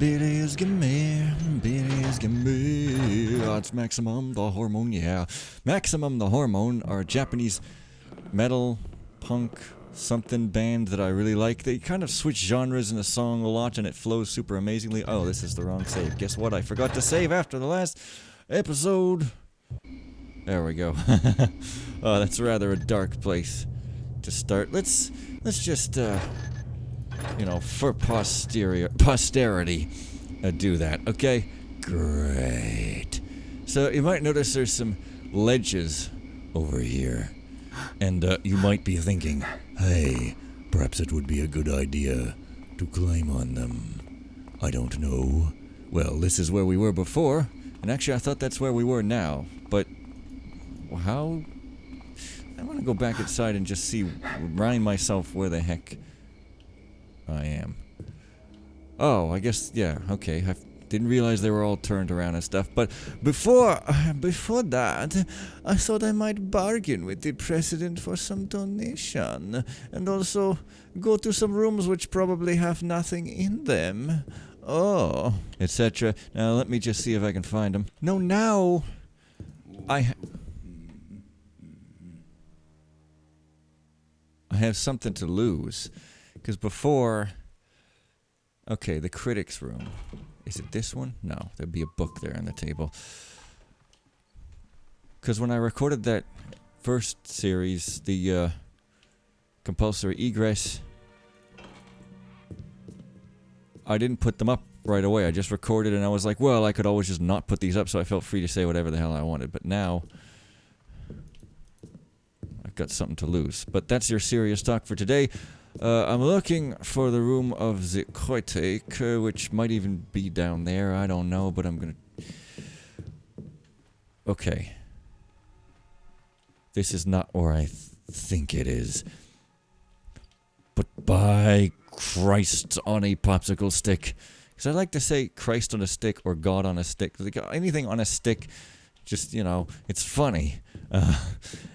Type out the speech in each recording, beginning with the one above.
Bitties gimme. Oh, it's Maximum the Hormone, yeah. Maximum the Hormone are a Japanese metal, punk, something band that I really like. They kind of switch genres in a song a lot and it flows super amazingly. Oh, this is the wrong save. Guess what? I forgot to save after the last episode. There we go. Oh, that's rather a dark place to start. Let's just, you know, for posterity, do that, okay? Great. So you might notice there's some ledges over here. And you might be thinking, hey, perhaps it would be a good idea to climb on them. I don't know. Well, this is where we were before, and actually I thought that's where we were now. But how? I want to go back inside and just remind myself where the heck I am. Oh, I guess, yeah, okay. I didn't realize they were all turned around and stuff, but before that, I thought I might bargain with the president for some donation, and also go to some rooms which probably have nothing in them. Oh, etc. Now let me just see if I can find them. No, now I have something to lose, because before, okay, the critics room. Is it this one? No, there'd be a book there on the table. Because when I recorded that first series, the compulsory egress, I didn't put them up right away. I just recorded and I was like, well, I could always just not put these up, so I felt free to say whatever the hell I wanted. But now, I've got something to lose. But that's your serious talk for today. I'm looking for the room of the Cottelee, which might even be down there. I don't know, but I'm gonna... Okay. This is not where I think it is. But by Christ on a popsicle stick. Because I like to say Christ on a stick or God on a stick. Like anything on a stick, just, you know, it's funny.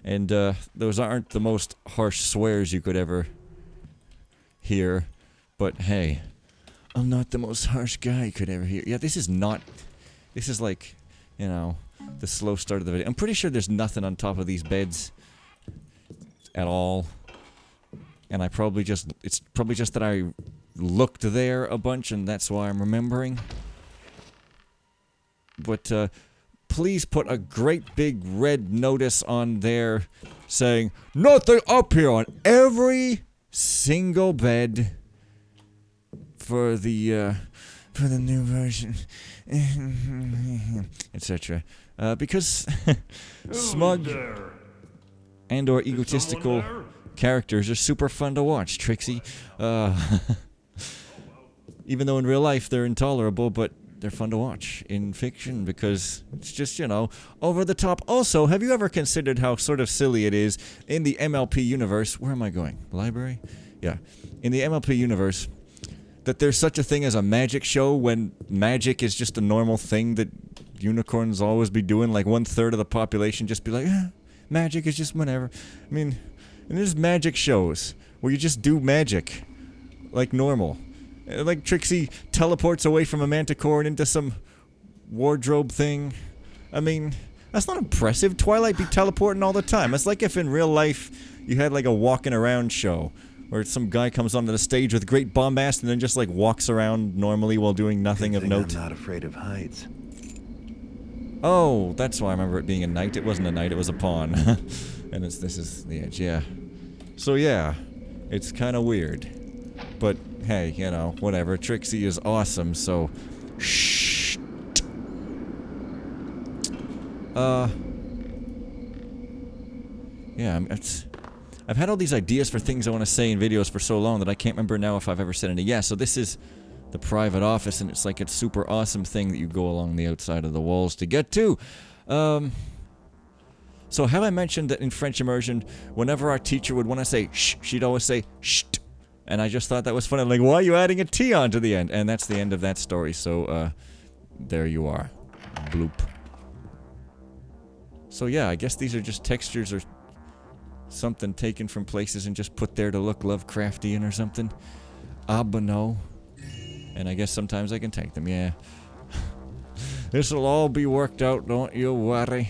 And those aren't the most harsh swears you could ever hear, but hey, I'm not the most harsh guy you could ever hear. Yeah, this is like, you know, the slow start of the video. I'm pretty sure there's nothing on top of these beds at all, and it's probably just that I looked there a bunch and that's why I'm remembering. But please put a great big red notice on there saying nothing up here on every single bed for the new version, etc. Because smug and or egotistical characters are super fun to watch, Trixie. Even though in real life they're intolerable, but they're fun to watch in fiction because it's just, you know, over the top. Also, have you ever considered how sort of silly it is in the MLP universe? Where am I going? Library? Yeah. In the MLP universe, that there's such a thing as a magic show when magic is just a normal thing that unicorns always be doing. Like 1/3 of the population just be like, magic is just whatever. I mean, and there's magic shows where you just do magic like normal. Like Trixie teleports away from a manticore and into some wardrobe thing. I mean, that's not impressive. Twilight be teleporting all the time. It's like if in real life you had like a walking around show where some guy comes onto the stage with great bombast and then just like walks around normally while doing nothing of note. I'm not afraid of heights. Oh, that's why I remember it being a knight. It wasn't a knight, it was a pawn. And this is the edge, yeah. So yeah, it's kind of weird. But hey, you know, whatever. Trixie is awesome, so shh. Yeah, I've had all these ideas for things I want to say in videos for so long that I can't remember now if I've ever said any. Yeah, so this is the private office, and it's like a super awesome thing that you go along the outside of the walls to get to. So have I mentioned that in French immersion, whenever our teacher would want to say shh, she'd always say shh. And I just thought that was funny. Like, why are you adding a T onto the end? And that's the end of that story. So, there you are. Bloop. So yeah, I guess these are just textures or something taken from places and just put there to look Lovecraftian or something. Ah, but no. And I guess sometimes I can take them, yeah. This'll all be worked out, don't you worry.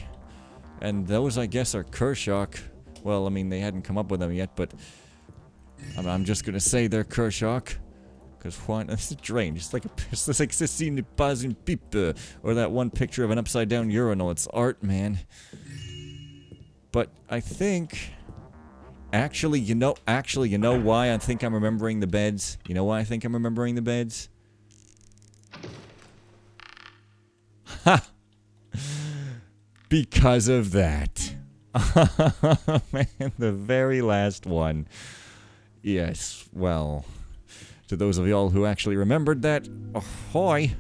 And those, I guess, are Kershock. Well, I mean, they hadn't come up with them yet, but I'm just gonna say they're Kershock. Because why? It's strange. It's like Cecine pas une pipe. Or that one picture of an upside down urinal. It's art, man. But I think... Actually, you know why I think I'm remembering the beds? You know why I think I'm remembering the beds? Ha! Because of that. Man, the very last one. Yes, well, to those of y'all who actually remembered that, ahoy!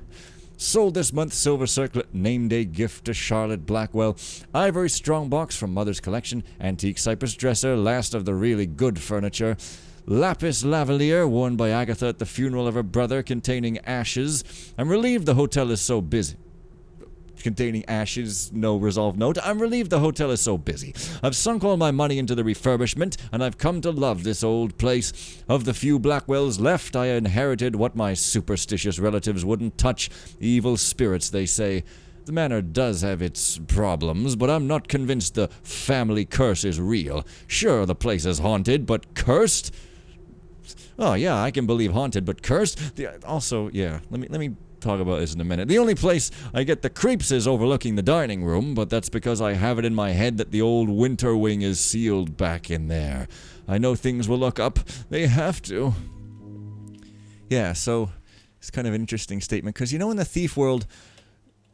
Sold this month's Silver Circlet Name Day gift to Charlotte Blackwell. Ivory strongbox from Mother's Collection. Antique cypress dresser, last of the really good furniture. Lapis lavalier worn by Agatha at the funeral of her brother, containing ashes. I'm relieved the hotel is so busy. Containing ashes, no resolved note. I'm relieved the hotel is so busy. I've sunk all my money into the refurbishment, and I've come to love this old place. Of the few Blackwells left, I inherited what my superstitious relatives wouldn't touch. Evil spirits, they say. The manor does have its problems, but I'm not convinced the family curse is real. Sure, the place is haunted, but cursed? Oh, yeah, I can believe haunted, but cursed? Also, yeah, let me talk about this in a minute. The only place I get the creeps is overlooking the dining room, but that's because I have it in my head that the old winter wing is sealed back in there. I know things will look up. They have to. Yeah, so it's kind of an interesting statement, because you know in the thief world,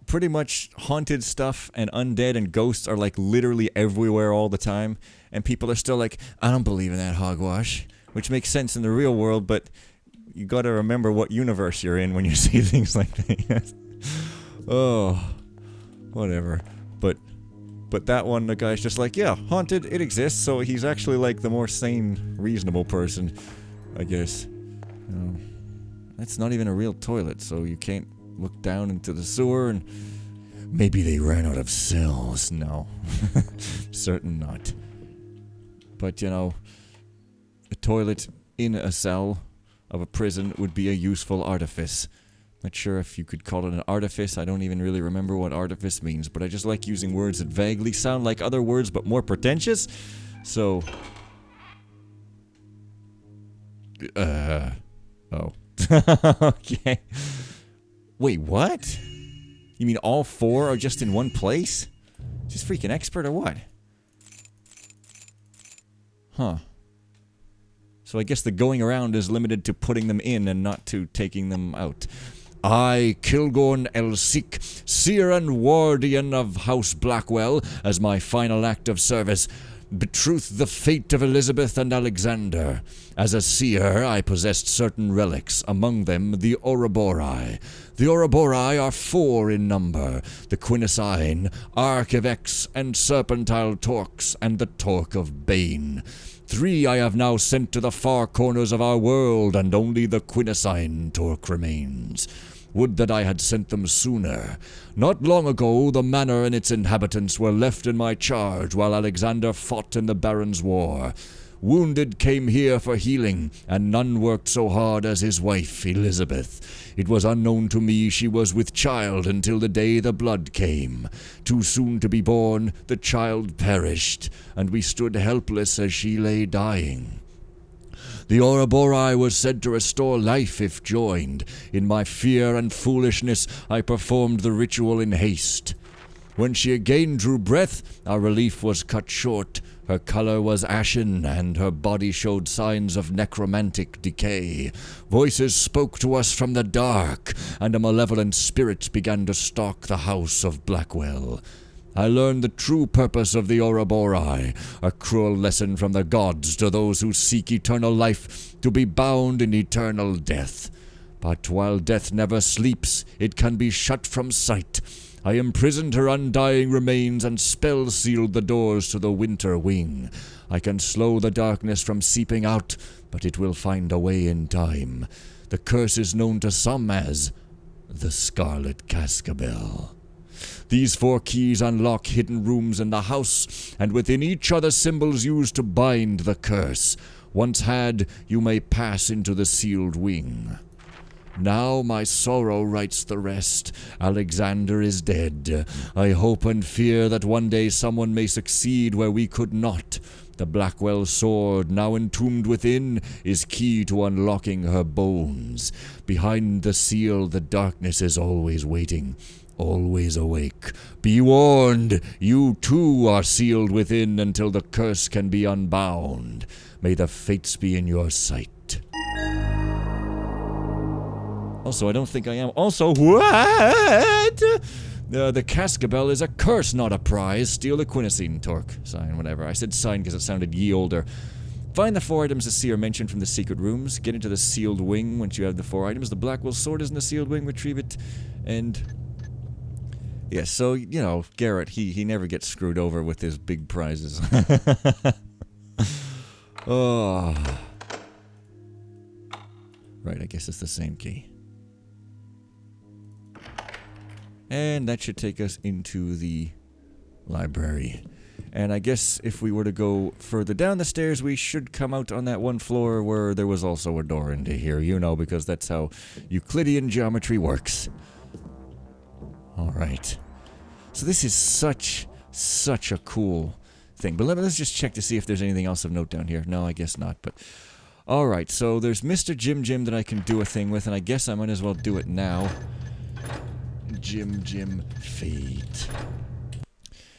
pretty much haunted stuff and undead and ghosts are like literally everywhere all the time, and people are still like, I don't believe in that hogwash, which makes sense in the real world, but you gotta remember what universe you're in when you see things like that. Oh, whatever. But that one, the guy's just like, yeah, haunted, it exists, so he's actually like the more sane, reasonable person, I guess. That's not even a real toilet, so you can't look down into the sewer, and maybe they ran out of cells. No, certain not. But, you know, a toilet in a cell of a prison would be a useful artifice. Not sure if you could call it an artifice. I don't even really remember what artifice means, but I just like using words that vaguely sound like other words but more pretentious. So... oh. Okay. Wait, what? You mean all four are just in one place? Just freaking expert or what? Huh. So I guess the going around is limited to putting them in and not to taking them out. I, Kilgorn Elsik, seer and wardian of House Blackwell, as my final act of service, betroth the fate of Elizabeth and Alexander. As a seer, I possessed certain relics, among them the Ouroborai. The Ouroborai are 4 in number, the Quinacine, Archivex, and Serpentile Torques, and the Torque of Bane. 3 I have now sent to the far corners of our world, and only the Quinacine Torque remains. Would that I had sent them sooner. Not long ago, the manor and its inhabitants were left in my charge while Alexander fought in the Barons' War. Wounded came here for healing, and none worked so hard as his wife, Elizabeth. It was unknown to me she was with child until the day the blood came. Too soon to be born, the child perished, and we stood helpless as she lay dying. The Ouroborai was said to restore life if joined. In my fear and foolishness, I performed the ritual in haste. When she again drew breath, our relief was cut short. Her color was ashen, and her body showed signs of necromantic decay. Voices spoke to us from the dark, and a malevolent spirit began to stalk the house of Blackwell. I learned the true purpose of the Ouroborai, a cruel lesson from the gods to those who seek eternal life, to be bound in eternal death. But while death never sleeps, it can be shut from sight. I imprisoned her undying remains and spell-sealed the doors to the winter wing. I can slow the darkness from seeping out, but it will find a way in time. The curse is known to some as the Scarlet Cascabel. These 4 keys unlock hidden rooms in the house, and within each are the symbols used to bind the curse. Once had, you may pass into the sealed wing. Now my sorrow writes the rest. Alexander is dead. I hope and fear that one day someone may succeed where we could not. The Blackwell sword, now entombed within, is key to unlocking her bones. Behind the seal, the darkness is always waiting, always awake. Be warned, you too are sealed within until the curse can be unbound. May the fates be in your sight. Also, I don't think I am. Also, what? The Cascabel is a curse, not a prize. Steal the quinacine, torque, sign, whatever. I said sign because it sounded ye older. Find the 4 items to see are mentioned from the secret rooms. Get into the sealed wing once you have the 4 items. The Blackwell sword is in the sealed wing. Retrieve it. And yeah, so, you know, Garrett, he never gets screwed over with his big prizes. Oh. Right, I guess it's the same key. And that should take us into the library. And I guess if we were to go further down the stairs, we should come out on that one floor where there was also a door into here, you know, because that's how Euclidean geometry works. Alright. So this is such a cool thing. But let's just check to see if there's anything else of note down here. No, I guess not, but... Alright, so there's Mr. Jim that I can do a thing with, and I guess I might as well do it now. Jim Fate.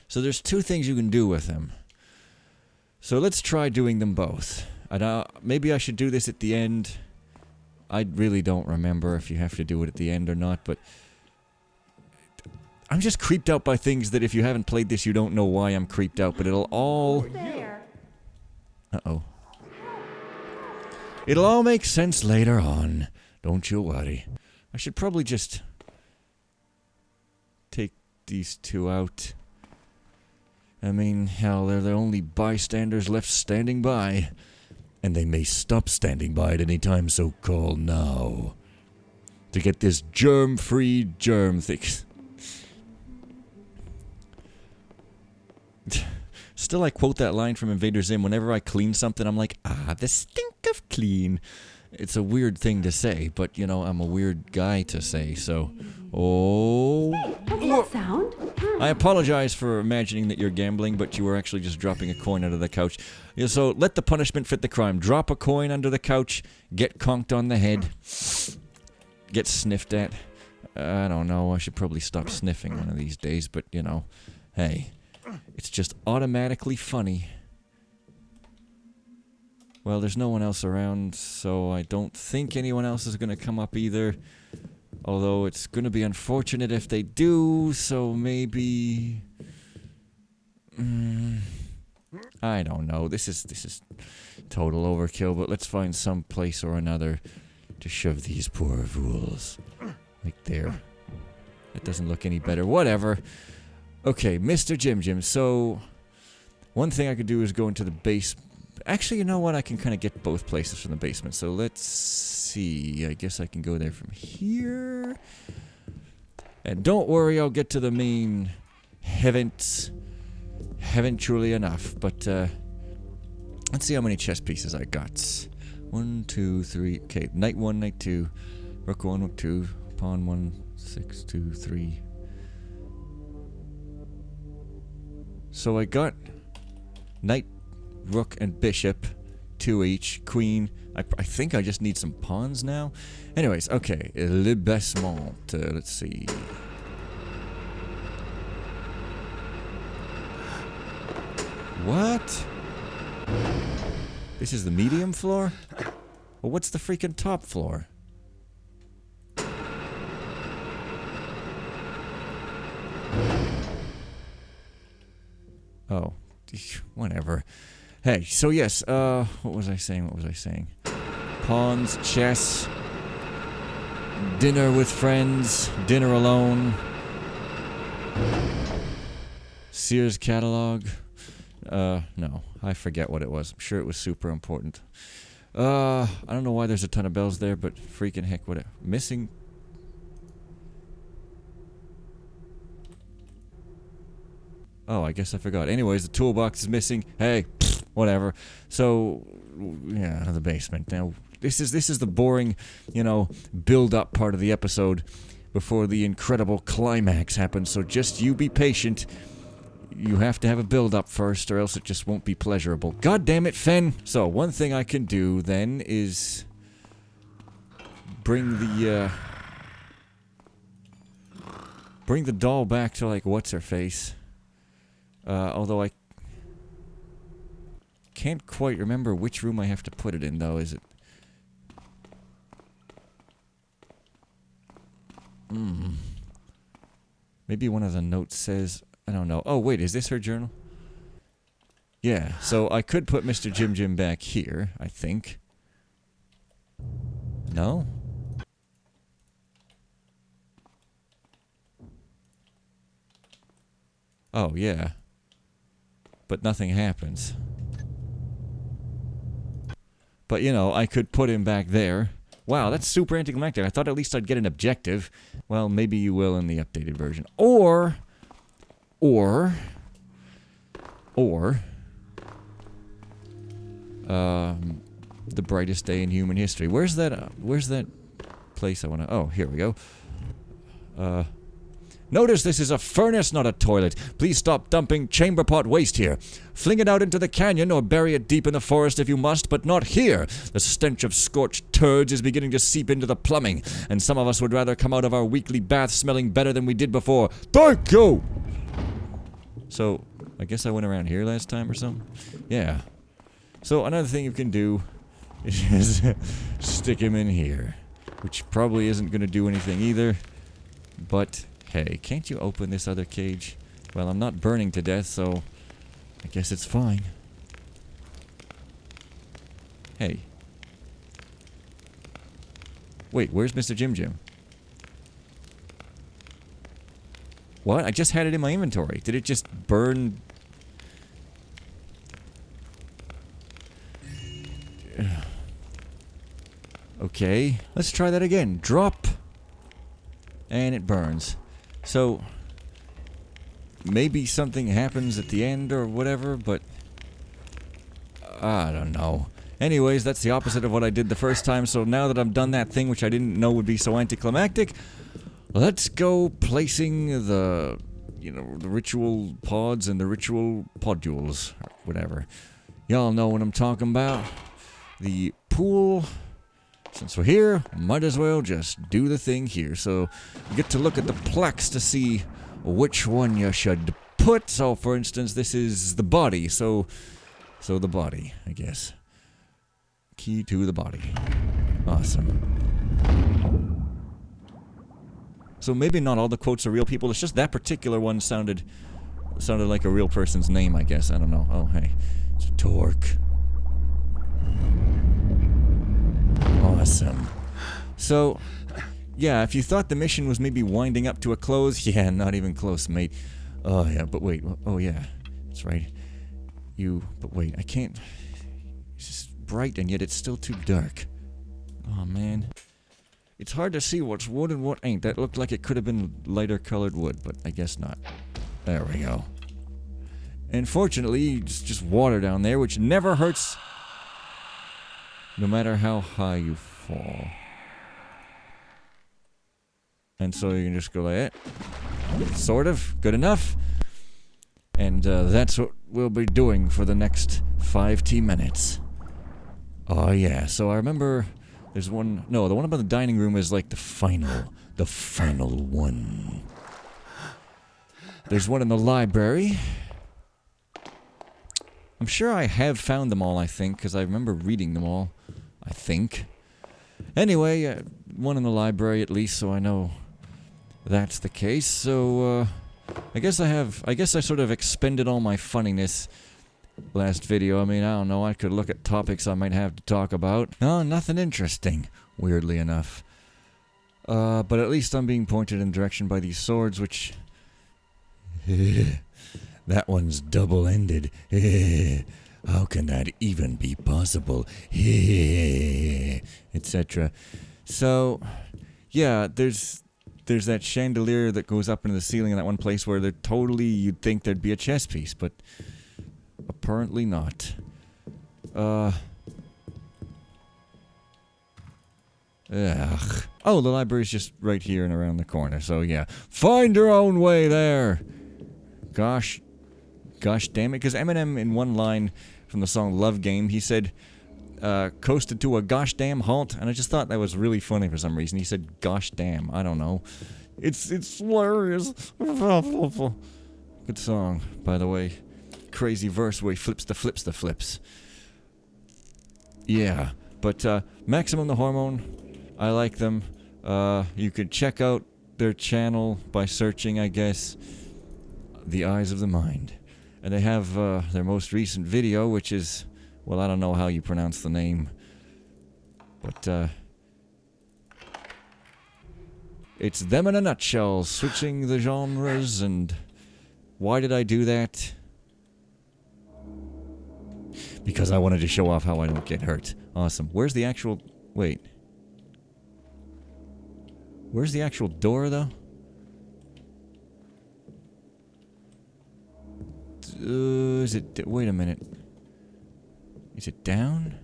So there's 2 things you can do with him. So let's try doing them both. Maybe I should do this at the end. I really don't remember if you have to do it at the end or not, but... I'm just creeped out by things that if you haven't played this, you don't know why I'm creeped out, but it'll all... Uh-oh. It'll all make sense later on. Don't you worry. I should probably just... take these 2 out. I mean, hell, they're the only bystanders left standing by. And they may stop standing by at any time, so call now. To get this germ-free germ thing. Still, I quote that line from Invader Zim. Whenever I clean something, I'm like, ah, the stink of clean. It's a weird thing to say, but, you know, I'm a weird guy to say, so... Oh... Hey, what's that sound? I apologize for imagining that you're gambling, but you were actually just dropping a coin under the couch. Yeah, so, let the punishment fit the crime. Drop a coin under the couch, get conked on the head, get sniffed at. I don't know, I should probably stop sniffing one of these days, but, you know, hey... It's just automatically funny. Well, there's no one else around, so I don't think anyone else is going to come up either. Although it's going to be unfortunate if they do, so maybe... I don't know. This is total overkill, but let's find some place or another to shove these poor fools. Like there. That doesn't look any better. Whatever. Okay, Mr. Jim. So, one thing I could do is go into the base. Actually, you know what? I can kind of get both places from the basement. So, let's see. I guess I can go there from here. And don't worry, I'll get to the main heavens truly enough. But, let's see how many chess pieces I got. 1, 2, 3. Okay, knight 1, knight 2. Rook 1, rook 2. Pawn 1, 6, 2, 3. So I got knight, rook, and bishop, 2 each, queen. I think I just need some pawns now. Anyways, okay, le basement. Let's see. What? This is the medium floor? Well, what's the freaking top floor? Oh, whatever. Hey, so yes, what was I saying? Pawns, chess, dinner with friends, dinner alone, Sears catalog. No, I forget what it was. I'm sure it was super important. I don't know why there's a ton of bells there, but freaking heck, what missing... Oh, I guess I forgot. Anyways, the toolbox is missing. Hey, whatever. So, yeah, the basement. Now, This is the boring, you know, build-up part of the episode before the incredible climax happens, so just you be patient. You have to have a build-up first, or else it just won't be pleasurable. God damn it, Fen! So, one thing I can do, then, is... bring the doll back to, like, what's-her-face. Although I... can't quite remember which room I have to put it in, though, is it... Maybe one of the notes says... I don't know. Oh, wait, is this her journal? Yeah, so I could put Mr. Jim Jim back here, I think. No? Oh, yeah. But nothing happens. But, you know, I could put him back there. Wow, that's super anticlimactic. I thought at least I'd get an objective. Well, maybe you will in the updated version. Or... the brightest day in human history. Where's that place I wanna... Oh, here we go. Notice this is a furnace, not a toilet. Please stop dumping chamber pot waste here. Fling it out into the canyon or bury it deep in the forest if you must, but not here. The stench of scorched turds is beginning to seep into the plumbing, and some of us would rather come out of our weekly bath smelling better than we did before. Thank you! So, I guess I went around here last time or something? Yeah. So, another thing you can do is stick him in here, which probably isn't going to do anything either, but... Hey, can't you open this other cage? Well, I'm not burning to death, so I guess it's fine. Hey. Wait, where's Mr. Jim Jim? What? I just had it in my inventory. Did it just burn? Okay, let's try that again. Drop. And it burns. So, maybe something happens at the end or whatever, but I don't know. Anyways, that's the opposite of what I did the first time, so now that I've done that thing which I didn't know would be so anticlimactic, let's go placing the, you know, the ritual pods and the ritual podules, or whatever. Y'all know what I'm talking about. The pool... Since we're here, might as well just do the thing here. So, you get to look at the plaques to see which one you should put. So, for instance, this is the body. So the body, I guess. Key to the body. Awesome. So maybe not all the quotes are real people. It's just that particular one sounded like a real person's name, I guess. I don't know. Oh, hey. It's a torque. Awesome. So, yeah, if you thought the mission was maybe winding up to a close, yeah, not even close, mate. Oh, yeah, but wait. Oh, yeah. That's right. But wait, I can't... It's just bright, and yet it's still too dark. Oh, man. It's hard to see what's wood and what ain't. That looked like it could have been lighter colored wood, but I guess not. There we go. And fortunately, it's just water down there, which never hurts... no matter how high you fall. And so you can just go like that. Sort of. Good enough. And that's what we'll be doing for the next 5 minutes. Oh yeah, so I remember there's one... No, the one about the dining room is like the final one. There's one in the library. I'm sure I have found them all, I think, because I remember reading them all. I think. Anyway, one in the library at least, so I know that's the case. So, I guess I sort of expended all my funniness last video. I mean, I don't know, I could look at topics I might have to talk about. No, nothing interesting, weirdly enough. But at least I'm being pointed in the direction by these swords, which... That one's double-ended. How can that even be possible? Etc. So, yeah, there's that chandelier that goes up into the ceiling in that one place where you'd think there'd be a chess piece, but apparently not. Ugh. Oh, the library's just right here and around the corner, so yeah. Find your own way there! Gosh damn it, because Eminem in one line from the song Love Game, he said, coasted to a gosh damn halt, and I just thought that was really funny for some reason. He said gosh damn, I don't know. It's hilarious. Good song, by the way. Crazy verse where he flips the flips. Yeah, but Maximum the Hormone, I like them. You could check out their channel by searching, I guess, The Eyes of the Mind. And they have their most recent video, which is, well, I don't know how you pronounce the name, but it's them in a nutshell, switching the genres. And why did I do that? Because I wanted to show off how I don't get hurt. Awesome. Where's the actual... Wait. Where's the actual door, though? Is it... Wait a minute. Is it down?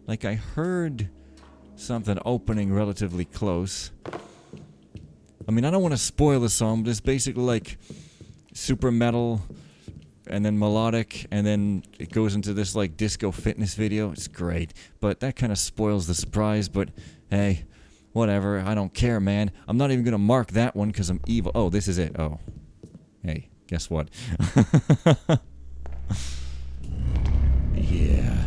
Like, I heard something opening relatively close. I mean, I don't want to spoil the song, but it's basically like super metal, and then melodic, and then it goes into this, like, disco fitness video. It's great, but that kind of spoils the surprise, but hey, whatever, I don't care, man. I'm not even gonna mark that one, because I'm evil. Oh, this is it. Oh. Hey, guess what? Yeah.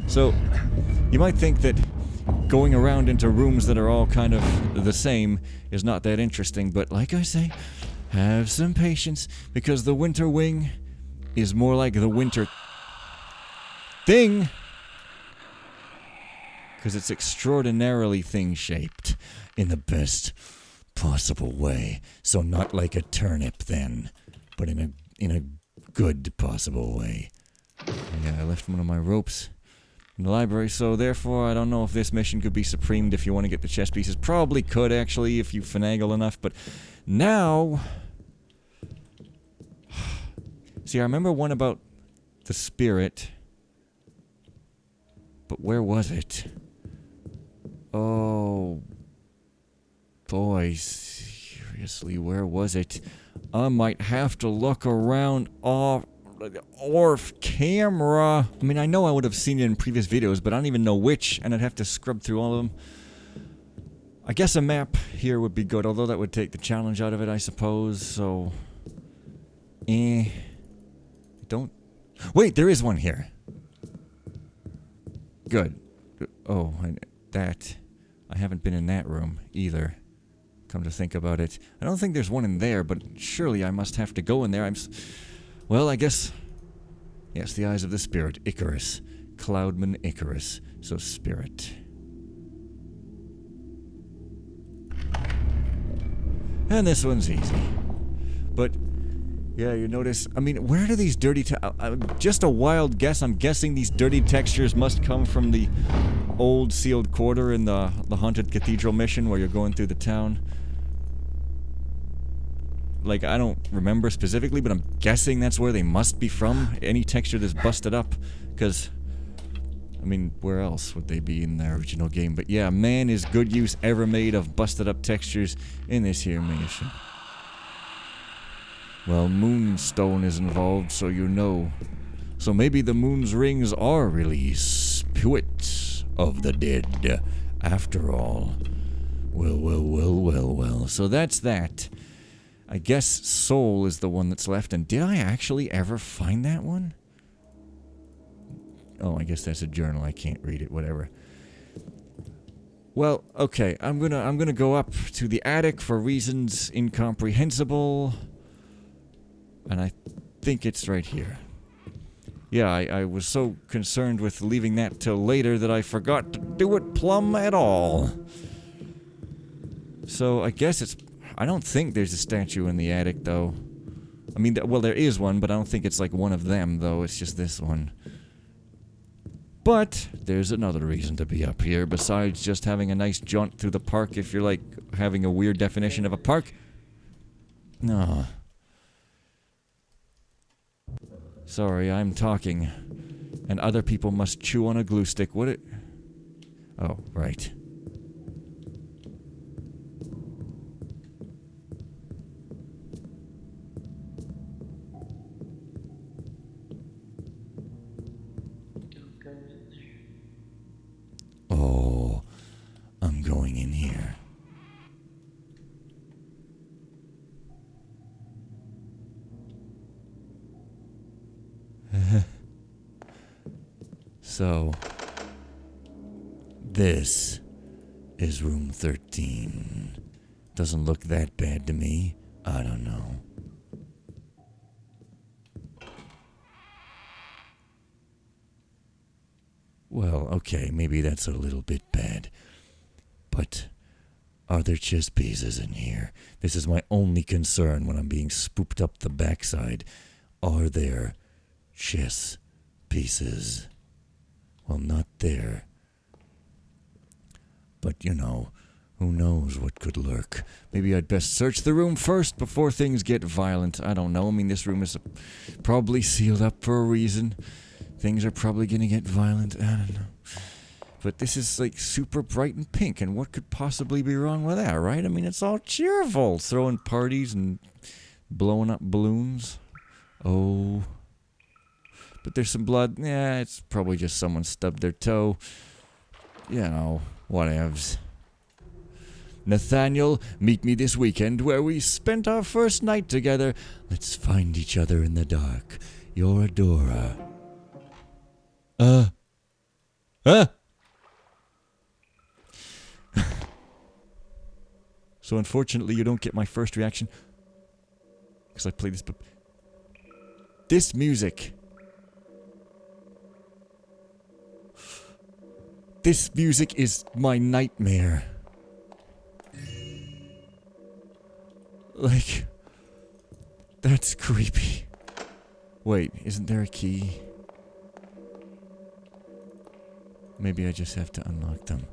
So, you might think that going around into rooms that are all kind of the same is not that interesting, but like I say, have some patience, because the winter wing is more like the winter thing, because it's extraordinarily thing-shaped in the best possible way. So not like a turnip then, but in a good possible way. Yeah, I left one of my ropes in the library, so therefore I don't know if this mission could be supremed if you want to get the chess pieces. Probably could, actually, if you finagle enough, but now... See, I remember one about the spirit, but where was it? Oh... Boy, seriously, where was it? I might have to look around off camera. I mean, I know I would have seen it in previous videos, but I don't even know which, and I'd have to scrub through all of them. I guess a map here would be good, although that would take the challenge out of it, I suppose, so... Don't... Wait, there is one here. Good. Oh, and that... I haven't been in that room, either. Come to think about it. I don't think there's one in there, but surely I must have to go in there. Well, I guess... Yes, the eyes of the spirit. Icarus. Cloudman Icarus. So, spirit. And this one's easy. But, yeah, you notice... I mean, where do these dirty... just a wild guess. I'm guessing these dirty textures must come from the old sealed quarter in the Haunted Cathedral mission where you're going through the town. Like, I don't remember specifically, but I'm guessing that's where they must be from. Any texture that's busted up, because, I mean, where else would they be in the original game? But yeah, man, is good use ever made of busted up textures in this here mission. Well, Moonstone is involved, so you know. So maybe the moon's rings are really spirits of the dead, after all. Well. So that's that. I guess Soul is the one that's left, and did I actually ever find that one? Oh, I guess that's a journal. I can't read it. Whatever. Well, okay. I'm gonna go up to the attic for reasons incomprehensible, and I think it's right here. Yeah, I was so concerned with leaving that till later that I forgot to do it plumb at all. So I guess it's... I don't think there's a statue in the attic, though. I mean, well, there is one, but I don't think it's like one of them, though. It's just this one. But there's another reason to be up here, besides just having a nice jaunt through the park if you're, like, having a weird definition of a park. No. Sorry, I'm talking. And other people must chew on a glue stick. What it... Oh, right. Oh, I'm going in here. So, this is room 13. Doesn't look that bad to me. I don't know. Well, okay, maybe that's a little bit bad. But are there chess pieces in here? This is my only concern when I'm being spooked up the backside. Are there chess pieces? Well, not there. But, you know, who knows what could lurk. Maybe I'd best search the room first before things get violent. I don't know. I mean, this room is probably sealed up for a reason. Things are probably gonna get violent. I don't know. But this is, like, super bright and pink, and what could possibly be wrong with that, right? I mean, it's all cheerful. Throwing parties and blowing up balloons. Oh... But there's some blood. Yeah, it's probably just someone stubbed their toe. You know, whatevs. Nathaniel, meet me this weekend where we spent our first night together. Let's find each other in the dark. Your adorer. So unfortunately you don't get my first reaction. Because I played this, but... This music... This music is my nightmare. Like, that's creepy. Wait, isn't there a key? Maybe I just have to unlock them.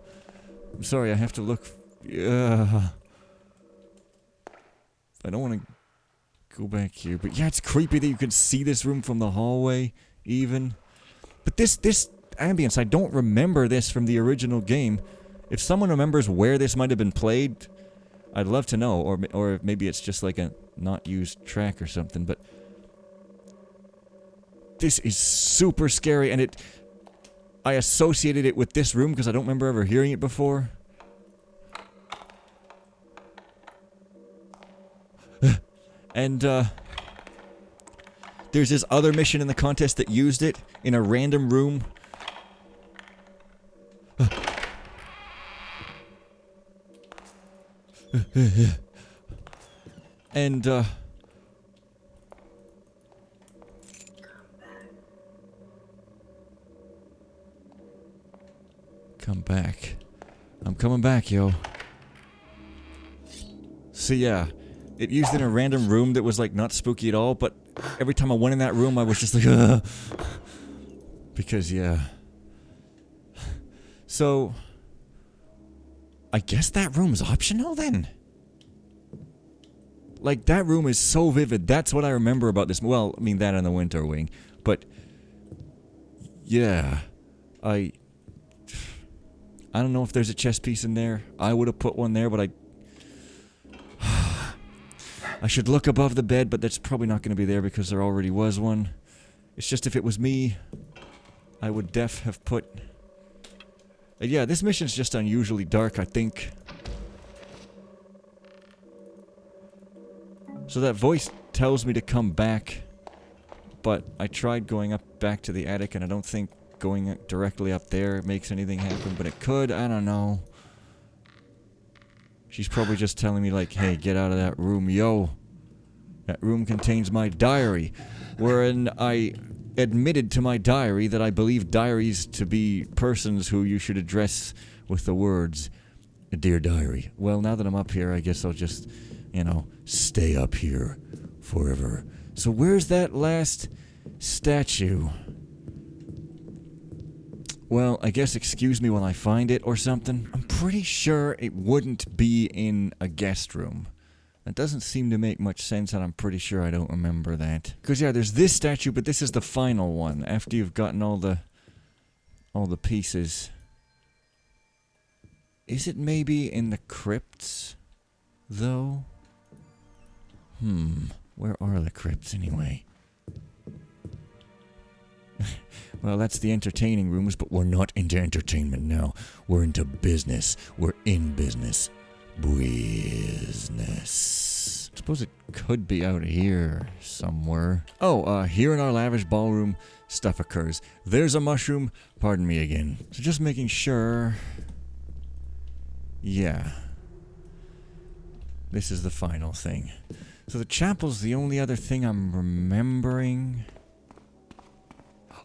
I'm sorry, I have to look... I don't want to go back here, but yeah, it's creepy that you can see this room from the hallway, even. But this ambience, I don't remember this from the original game. If someone remembers where this might have been played, I'd love to know, or maybe it's just like a not used track or something, but this is super scary, and I associated it with this room because I don't remember ever hearing it before. And there's this other mission in the contest that used it in a random room. And come back. I'm coming back, yo. So yeah, it used in a random room that was like not spooky at all, but every time I went in that room I was just like, ugh. Because yeah. So I guess that room is optional then? Like, that room is so vivid. That's what I remember about this. Well, I mean, that and the Winter Wing. But, yeah. I don't know if there's a chess piece in there. I would have put one there, but I should look above the bed, but that's probably not going to be there because there already was one. It's just if it was me, I would have put... yeah, this mission's just unusually dark, I think. So that voice tells me to come back, but I tried going back to the attic, and I don't think going directly up there makes anything happen, but it could, I don't know. She's probably just telling me like, hey, get out of that room, yo. That room contains my diary, wherein I admitted to my diary that I believe diaries to be persons who you should address with the words, Dear Diary. Well, now that I'm up here, I guess I'll just, you know, stay up here forever. So where's that last statue? Well, I guess excuse me while I find it or something. I'm pretty sure it wouldn't be in a guest room. That doesn't seem to make much sense, and I'm pretty sure I don't remember that. Because, yeah, there's this statue, but this is the final one. After you've gotten all the all the pieces. Is it maybe in the crypts, though? Where are the crypts anyway? Well, that's the entertaining rooms, but we're not into entertainment now. We're into business. We're in business. Business. I suppose it could be out here somewhere. Oh, here in our lavish ballroom, stuff occurs. There's a mushroom. Pardon me again. So just making sure. Yeah. This is the final thing. So the chapel's the only other thing I'm remembering.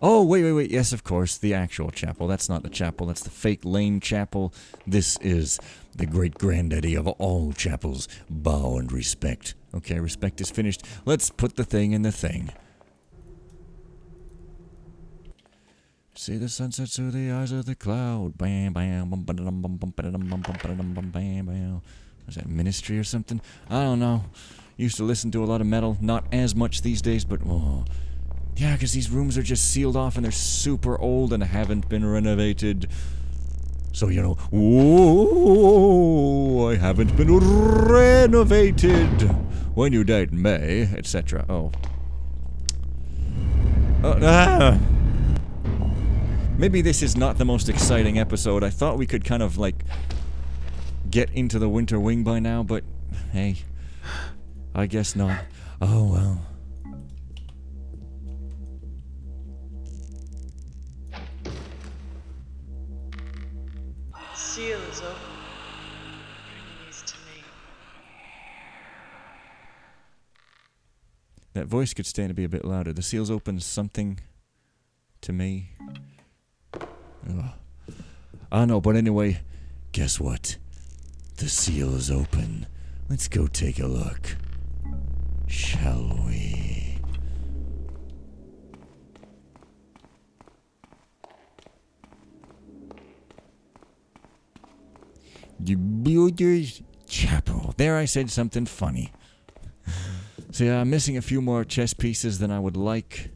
Oh, wait. Yes, of course, the actual chapel. That's not the chapel. That's the fake lame chapel. This is the great granddaddy of all chapels. Bow and respect. Okay, respect is finished. Let's put the thing in the thing. See the sunset through the eyes of the cloud. Bam, bam, bum, ba-da-dum, bum, bum, ba-da-dum, bum, bum, ba-da-dum, bum, bam, bam. Was that Ministry or something? I don't know. Used to listen to a lot of metal. Not as much these days, but... oh. Yeah, because these rooms are just sealed off and they're super old and haven't been renovated. So, you know, whoa, I haven't been renovated. When you die in May, etc. Oh. Maybe this is not the most exciting episode. I thought we could kind of, like, get into the winter wing by now, but hey, I guess not. Oh, well. Seal is open. Bring these to me. That voice could stand to be a bit louder. The seal's open something to me. Ugh. I know, but anyway, guess what? The seal is open. Let's go take a look. Shall we? The Builder's Chapel. There, I said something funny. See, I'm missing a few more chess pieces than I would like.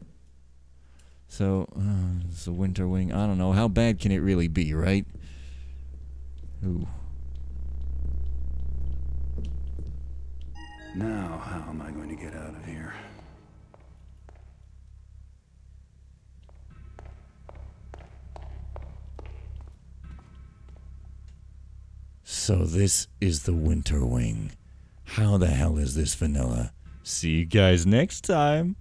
So, it's a winter wing. I don't know. How bad can it really be, right? Ooh. Now, how am I going to get out of here? So this is the winter wing. How the hell is this vanilla? See you guys next time.